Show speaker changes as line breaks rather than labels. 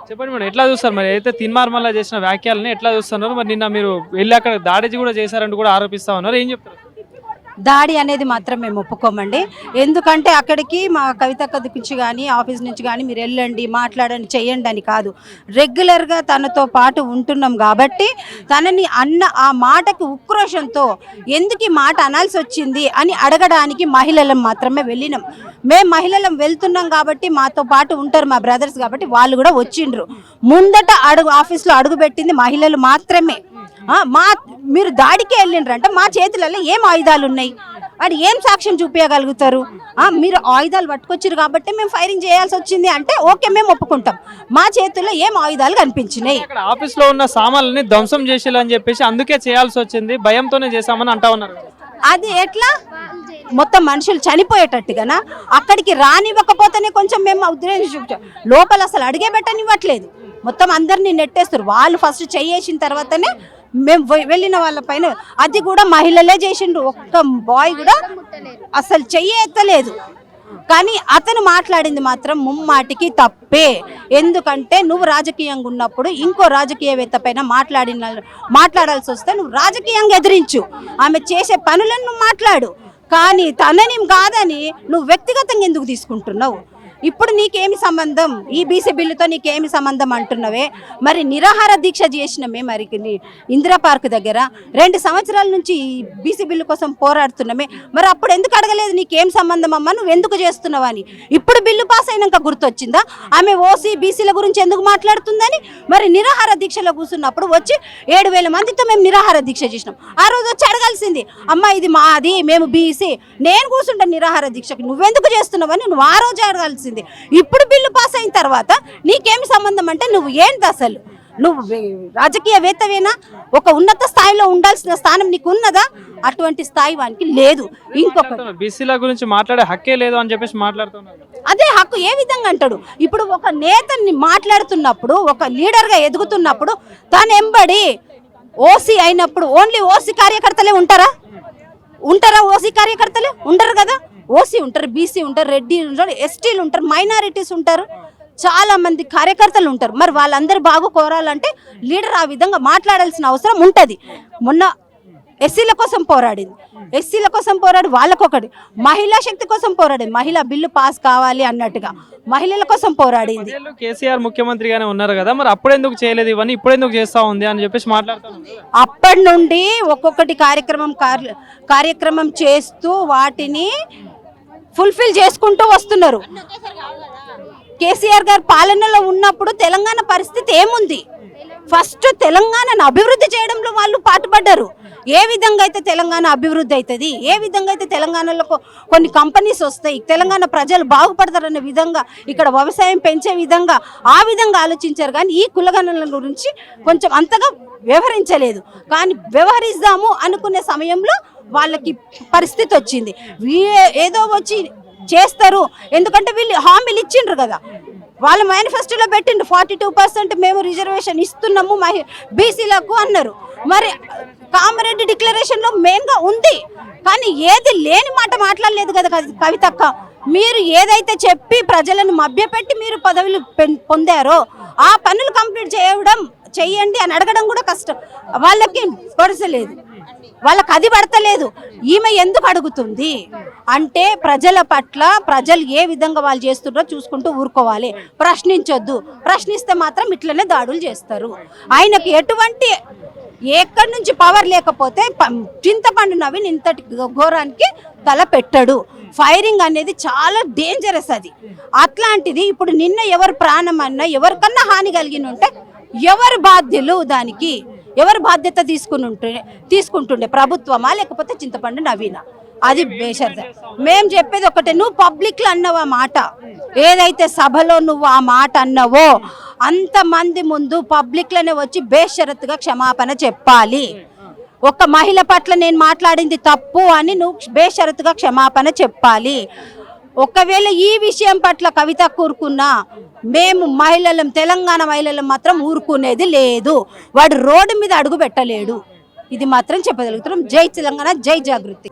చెప్పండి మేడం, ఎట్లా చూస్తారు మరి అయితే తిన్మార్మల్లా చేసిన వ్యాఖ్యలని ఎట్లా చూస్తున్నారు? మరి నిన్న మీరు వెళ్ళి అక్కడ దాడి కూడా చేశారంటూ కూడా ఆరోపిస్తా ఉన్నారు, ఏం చెప్తారు?
దాడి అనేది మాత్రం మేము ఒప్పుకోమండి. ఎందుకంటే అక్కడికి మా కవితక్క నుంచి కానీ ఆఫీస్ నుంచి కానీ మీరు వెళ్ళండి, మాట్లాడండి, చెయ్యండి అని కాదు. రెగ్యులర్గా తనతో పాటు ఉంటున్నాం కాబట్టి తనని అన్న ఆ మాటకి ఉక్రోషంతో ఎందుకు ఈ మాట అనాల్సి వచ్చింది అని అడగడానికి మహిళలం మాత్రమే వెళ్ళినాం. మేము మహిళలం వెళ్తున్నాం కాబట్టి మాతో పాటు ఉంటారు మా బ్రదర్స్ కాబట్టి వాళ్ళు కూడా వచ్చిండ్రు. ముందట ఆఫీస్లో అడుగు పెట్టింది మహిళలు మాత్రమే. మీరు దాడికి వెళ్ళిండ్రంటే మా చేతులలో ఏం ఆయుధాలు ఉన్నాయి, అది ఏం సాక్ష్యం చూపించగలుగుతారు? మీరు ఆయుధాలు పట్టుకొచ్చారు కాబట్టి మేము ఫైరింగ్ చేయాల్సి వచ్చింది అంటే ఓకే, మేము ఒప్పుకుంటాం. మా చేతుల్లో ఏం ఆయుధాలు కనిపించినాయి?
ఆఫీస్ లో ఉన్న సామాన్లని ధ్వంసం చేసేయాలని చెప్పేసి అందుకే చేయాల్సి వచ్చింది, భయంతోనే చేశామని అంటా ఉన్నారు.
అది ఎట్లా? మొత్తం మనుషులు చనిపోయేటట్టుగానా? అక్కడికి రానివ్వకపోతేనే కొంచెం మేము ఉద్రేకం, లోపల అసలు అడిగే పెట్టనివ్వట్లేదు. మొత్తం అందరినీ నెట్టేస్తారు. వాళ్ళు ఫస్ట్ చేసిన తర్వాతనే మేము వెళ్ళిన వాళ్ళ పైన. అది కూడా మహిళలే చేసిండ్రు, ఒక్క బాయ్ కూడా అసలు ఎత్తలేదు. కానీ అతను మాట్లాడింది మాత్రం ముమ్మాటికి తప్పే. ఎందుకంటే నువ్వు రాజకీయంగా ఉన్నప్పుడు ఇంకో రాజకీయవేత్త పైన మాట్లాడాల్సి వస్తే నువ్వు రాజకీయంగా ఎదిరించు, ఆమె చేసే పనులను నువ్వు మాట్లాడు. కానీ తనని కాదని నువ్వు వ్యక్తిగతంగా ఎందుకు తీసుకుంటున్నావు? ఇప్పుడు నీకేమి సంబంధం, ఈ బీసీ బిల్లుతో నీకేమి సంబంధం అంటున్నవే? మరి నిరాహార దీక్ష చేసినమే మరి ఇందిరా పార్క్ దగ్గర 2 సంవత్సరాల నుంచి ఈ బీసీ బిల్లు కోసం పోరాడుతున్నామే. మరి అప్పుడు ఎందుకు అడగలేదు నీకేం సంబంధం అమ్మా, నువ్వు ఎందుకు చేస్తున్నావని? ఇప్పుడు బిల్లు పాస్ అయినాక గుర్తొచ్చిందా ఆమె ఓసీ బీసీల గురించి ఎందుకు మాట్లాడుతుందని? మరి నిరాహార దీక్షలో కూర్చున్నప్పుడు వచ్చి 7,000 మందితో మేము నిరాహార దీక్ష చేసినాం. ఆ రోజు వచ్చి అడగాల్సింది, అమ్మ ఇది మాది, మేము బీసీ, నేను కూర్చుంటాను నిరాహార దీక్షకి, నువ్వెందుకు చేస్తున్నావని నువ్వు ఆ రోజు అడగాల్సింది. ఇప్పుడు బిల్లు పాస్ అయిన తర్వాత నీకేమి సంబంధం అంటే నువ్వు ఏంటి? అసలు నువ్వు రాజకీయవేత్తవేనా? ఒక ఉన్నత స్థాయిలో ఉండాల్సిన స్థానం నీకు ఉన్నదా? అటువంటి స్థాయి వానికి లేదు. ఇంకొక
బీసీల గురించి మాట్లాడే హక్కే లేదు అని చెప్పేసి మాట్లాడుతున్నారు.
అదే హక్కు ఏ విధంగా అంటాడు? ఇప్పుడు ఒక నేతని మాట్లాడుతున్నప్పుడు, ఒక లీడర్గా ఎదుగుతున్నప్పుడు తను ఎంబడి ఓసీ అయినప్పుడు ఓన్లీ ఓసీ కార్యకర్తలే ఉంటారా? ఓసీ కార్యకర్తలే ఉండరు కదా. ఓసీ ఉంటారు, బీసీ ఉంటారు, రెడ్డి ఉంటారు, ఎస్టీలు ఉంటారు, మైనారిటీస్ ఉంటారు, చాలా మంది కార్యకర్తలు ఉంటారు. మరి వాళ్ళందరూ బాగు కోరాలంటే లీడర్ ఆ విధంగా మాట్లాడాల్సిన అవసరం ఉంటుంది. మొన్న ఎస్సీల కోసం పోరాడి వాళ్ళకొకటి, మహిళా శక్తి కోసం పోరాడింది, మహిళా బిల్లు పాస్ కావాలి అన్నట్టుగా మహిళల కోసం పోరాడింది.
కేసీఆర్ ముఖ్యమంత్రిగానే ఉన్నారు కదా, మరి అప్పుడు ఎందుకు చేయలేదు ఇవన్నీ, ఇప్పుడు ఎందుకు చేస్తా ఉంది అని చెప్పేసి మాట్లాడుతాను.
అప్పటి నుండి ఒక్కొక్కటి కార్యక్రమం చేస్తూ వాటిని ఫుల్ఫిల్ చేసుకుంటూ వస్తున్నారు. కేసీఆర్ గారు పాలనలో ఉన్నప్పుడు తెలంగాణ పరిస్థితి ఏముంది? ఫస్ట్ తెలంగాణను అభివృద్ధి చేయడంలో వాళ్ళు పాటుపడ్డారు. ఏ విధంగా అయితే తెలంగాణ అభివృద్ధి అవుతుంది, ఏ విధంగా అయితే తెలంగాణలో కొన్ని కంపెనీస్ వస్తాయి, తెలంగాణ ప్రజలు బాగుపడతారనే విధంగా, ఇక్కడ వ్యవసాయం పెంచే విధంగా ఆ విధంగా ఆలోచించారు. కానీ ఈ కులగణనల గురించి కొంచెం అంతగా వ్యవహరించలేదు. కానీ వ్యవహరిద్దాము అనుకునే సమయంలో వాళ్ళకి పరిస్థితి వచ్చింది. ఏదో వచ్చి చేస్తారు, ఎందుకంటే వీళ్ళు హామీలు ఇచ్చిండ్రు కదా, వాళ్ళ మేనిఫెస్టోలో పెట్టిండ్రు 42% మేము రిజర్వేషన్ ఇస్తున్నాము బీసీలకు అన్నారు. మరి కామారెడ్డి డిక్లరేషన్లో మెయిన్గా ఉంది, కానీ ఏది లేని మాట మాట్లాడలేదు కదా కవితక్క. మీరు ఏదైతే చెప్పి ప్రజలను మభ్యపెట్టి మీరు పదవులు పొందారో ఆ పనులు కంప్లీట్ చేయండి అని అడగడం కూడా కష్టం. వాళ్ళకి పడసలేదు, వాళ్ళకి అది పడతలేదు. ఈమె ఎందుకు అడుగుతుంది అంటే ప్రజల పట్ల ప్రజలు ఏ విధంగా వాళ్ళు చేస్తున్నారో చూసుకుంటూ ఊరుకోవాలి, ప్రశ్నించొద్దు. ప్రశ్నిస్తే మాత్రం ఇట్లనే దాడులు చేస్తారు. ఆయనకి ఎటువంటి ఎక్కడి నుంచి పవర్ లేకపోతే చింతపండు నవీన్ ఇంతటి ఘోరానికి తల పెట్టడు. ఫైరింగ్ అనేది చాలా డేంజరస్. అది అట్లాంటిది ఇప్పుడు నిన్న ఎవరు ప్రాణం అన్నా ఎవరికన్నా హాని కలిగిన ఉంటే ఎవరు బాధ్యులు? దానికి ఎవరు బాధ్యత తీసుకుంటుండే ప్రభుత్వమా లేకపోతే చింతపండు నవీనా? అది బేషరత. మేము చెప్పేది ఒకటే, నువ్వు పబ్లిక్లో అన్నావు ఆ మాట, ఏదైతే సభలో నువ్వు ఆ మాట అన్నావో అంతమంది ముందు పబ్లిక్లోనే వచ్చి బేషరతుగా క్షమాపణ చెప్పాలి. ఒక మహిళ పట్ల నేను మాట్లాడింది తప్పు అని నువ్వు బేషరతుగా క్షమాపణ చెప్పాలి. ఒకవేళ ఈ విషయం పట్ల కవిత కూరుకున్నా మేము మహిళలం, తెలంగాణ మహిళలం మాత్రం ఊరుకునేది లేదు. వాడు రోడ్డు మీద అడుగు పెట్టలేడు. ఇది మాత్రం చెప్పగలుగుతున్నాం. జై తెలంగాణ, జై జాగృతి.